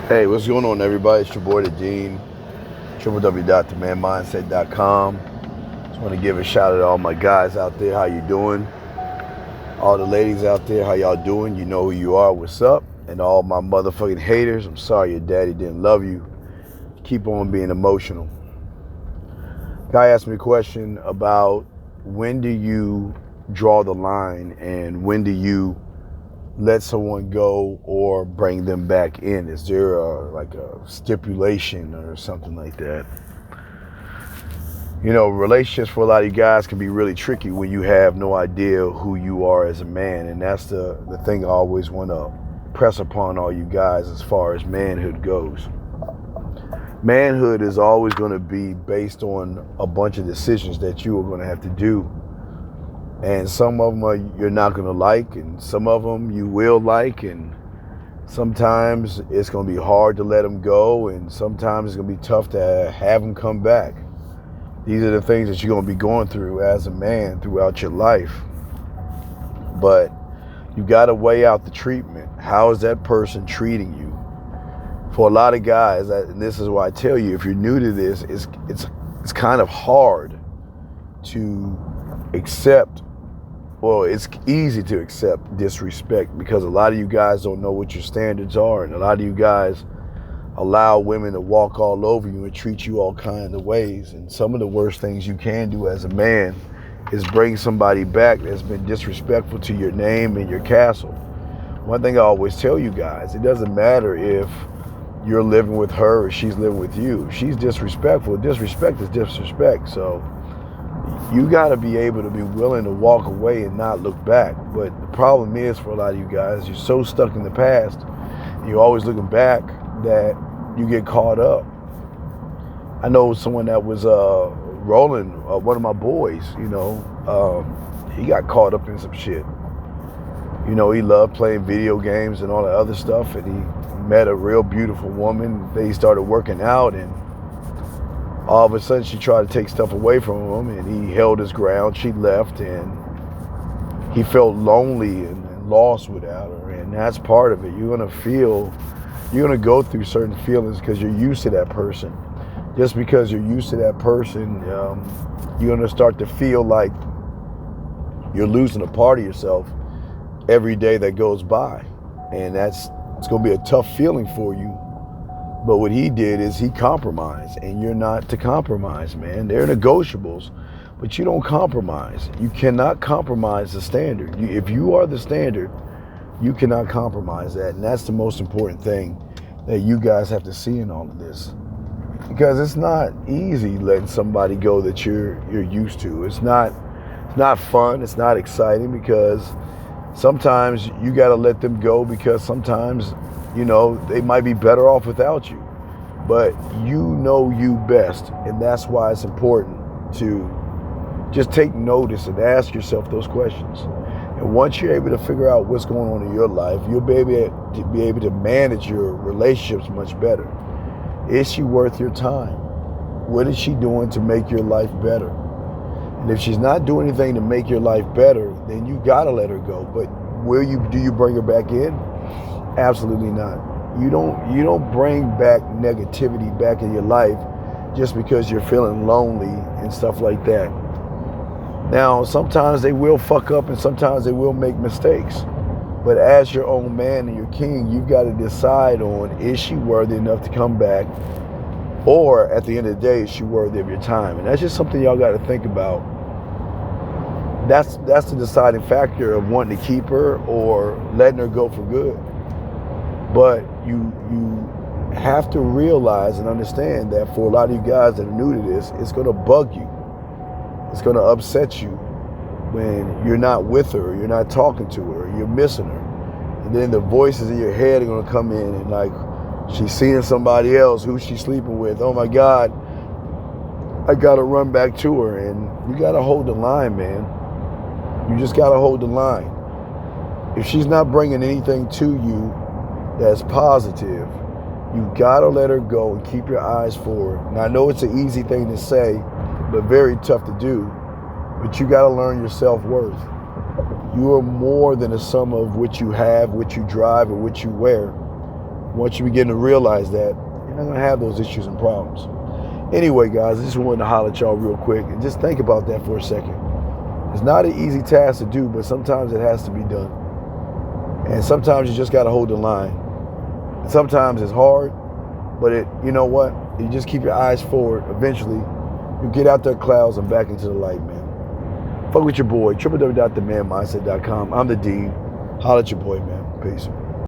Hey, what's going on, everybody? It's your boy, the Dean, www.themanmindset.com. Just want to give a shout out to all my guys out there. How you doing? All the ladies out there, how y'all doing? You know who you are. What's up? And all my motherfucking haters, I'm sorry your daddy didn't love you. Keep on being emotional. Guy asked me a question about when do you draw the line and when do you let someone go or bring them back in? Is there like a stipulation or something like that? You know, relationships for a lot of you guys can be really tricky when you have no idea who you are as a man. And that's the thing I always want to press upon all you guys as far as manhood goes. Manhood is always going to be based on a bunch of decisions that you are going to have to do. And some of them you're not going to like, and some of them you will like, and sometimes it's going to be hard to let them go, and sometimes it's going to be tough to have them come back. These are the things that you're going to be going through as a man throughout your life. But you got to weigh out the treatment. How is that person treating you? For a lot of guys, and this is why I tell you, if you're new to this, it's kind of hard to accept. Well, it's easy to accept disrespect because a lot of you guys don't know what your standards are, and a lot of you guys allow women to walk all over you and treat you all kinds of ways. And some of the worst things you can do as a man is bring somebody back that's been disrespectful to your name and your castle. One thing I always tell you guys, it doesn't matter if you're living with her or she's living with you. She's disrespectful. Disrespect is disrespect. So you got to be able to be willing to walk away and not look back. But the problem is, for a lot of you guys, you're so stuck in the past, you're always looking back, that you get caught up. I know someone that was rolling, one of my boys, he got caught up in some shit. You know, he loved playing video games and all that other stuff, and he met a real beautiful woman. They started working out, and all of a sudden she tried to take stuff away from him, and he held his ground. She left, and he felt lonely and lost without her, and that's part of it. You're going to go through certain feelings because you're used to that person. Just because you're used to that person, you're going to start to feel like you're losing a part of yourself every day that goes by, and it's going to be a tough feeling for you. But what he did is he compromised, and you're not to compromise, man. They're negotiables, but you don't compromise. You cannot compromise the standard. If you are the standard, you cannot compromise that, and that's the most important thing that you guys have to see in all of this. Because it's not easy letting somebody go that you're used to. It's not fun. It's not exciting because sometimes you got to let them go because sometimes, they might be better off without you. But you know you best, and that's why it's important to just take notice and ask yourself those questions. And once you're able to figure out what's going on in your life, you'll be able to manage your relationships much better. Is she worth your time? What is she doing to make your life better? And if she's not doing anything to make your life better, then you gotta let her go. But do you bring her back in? Absolutely not. You don't bring back negativity back in your life just because you're feeling lonely and stuff like that. Now, sometimes they will fuck up and sometimes they will make mistakes. But as your own man and your king, you've got to decide on, is she worthy enough to come back? Or at the end of the day, is she worthy of your time? And that's just something y'all got to think about. That's the deciding factor of wanting to keep her or letting her go for good. But you have to realize and understand that for a lot of you guys that are new to this, it's going to bug you. It's going to upset you when you're not with her, you're not talking to her, you're missing her. And then the voices in your head are going to come in and like, she's seeing somebody else, who's she sleeping with? Oh my God, I got to run back to her. And you got to hold the line, man. You just got to hold the line. If she's not bringing anything to you that's positive, you got to let her go and keep your eyes forward. And I know it's an easy thing to say, but very tough to do. But you got to learn your self-worth. You are more than a sum of what you have, what you drive, and what you wear. Once you begin to realize that, you're not going to have those issues and problems. Anyway, guys, I just wanted to holler at y'all real quick and just think about that for a second. It's not an easy task to do, but sometimes it has to be done. And sometimes you just got to hold the line. Sometimes it's hard, but you know what? You just keep your eyes forward. Eventually, you get out the clouds and back into the light, man. Fuck with your boy, www.themanmindset.com. I'm the Dean. Holler at your boy, man. Peace.